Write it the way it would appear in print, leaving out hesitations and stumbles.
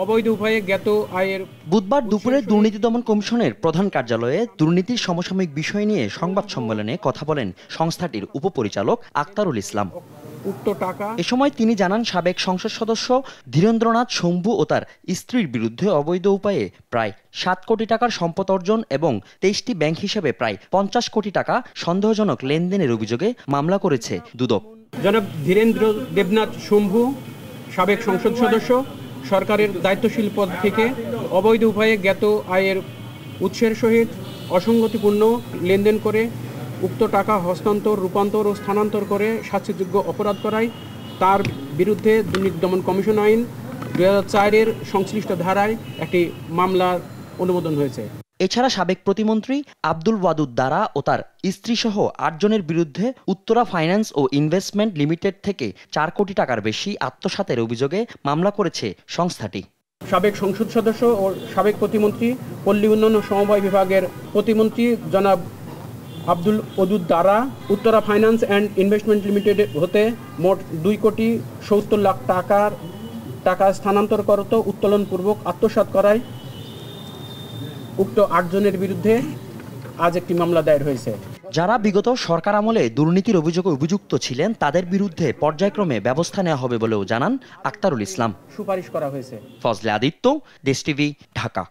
অবৈধ উপায়ে জ্ঞাত আয়ের। বুধবার দুপুরে দুর্নীতি দমন কমিশনের প্রধান কার্যালয়ে দুর্নীতির সমসাময়িক বিষয় নিয়ে সংবাদ সম্মেলনে কথা বলেন সংস্থাটির উপপরিচালক আক্তারুল ইসলাম। এ সময় তিনি জানান, সাবেক সংসদ সদস্য ধীরেন্দ্রনাথ শম্ভু ও তার স্ত্রীর বিরুদ্ধে অবৈধ উপায়ে প্রায় 7 কোটি টাকার সম্পদ অর্জন এবং 23টি ব্যাংক হিসেবে প্রায় 50 কোটি টাকা সন্দেহজনক লেনদেনের অভিযোগে মামলা করেছে দুদক। জনাব ধীরেন্দ্র দেবনাথ শম্ভু, সাবেক সংসদ সদস্য, সরকারের দায়িত্বশীল পদ থেকে অবৈধ উপায়ে জ্ঞাত আয়ের উৎসের সহিত অসঙ্গতিপূর্ণ লেনদেন করে উক্ত টাকা হস্তান্তর, রূপান্তর ও স্থানান্তর করে শাস্তিযোগ্য অপরাধ করায় তার বিরুদ্ধে দুর্নীতি দমন কমিশন আইন 2004-এর সংশ্লিষ্ট ধারায় একটি মামলার অনুমোদন হয়েছে। এছাড়া সাবেক প্রতিমন্ত্রী আব্দুল ওয়াদুদ দারা ও তার স্ত্রীসহ 8 জনের বিরুদ্ধে উত্তরা ফাইন্যান্স ও ইনভেস্টমেন্ট লিমিটেড থেকে 4 কোটি টাকার বেশি আত্মসাতের অভিযোগে মামলা করেছে সংস্থাটি। সাবেক সংসদ সদস্য ও সাবেক প্রতিমন্ত্রী, পল্লী উন্নয়ন ও সমবায় বিভাগের প্রতিমন্ত্রী জনাব আব্দুল ওয়াদুদ দারা Uttara finance and investment limited হতে মোট 2,70 লাখ টাকা স্থানান্তর করত উত্তোলনপূর্বক আত্মসাৎ করায় উক্ত 8 জনের বিরুদ্ধে আজ একটি মামলা দায়ের হয়েছে। যারা বিগত সরকার আমলে দুর্নীতির অভিযোগে অভিযুক্ত ছিলেন তাদের বিরুদ্ধে পর্যায়ক্রমে ব্যবস্থা নেওয়া হবে বলেও জানান আক্তারুল ইসলাম। সুপারিশ করা হয়েছে। ফজলে আদিত্য, দেশ টিভি, ঢাকা।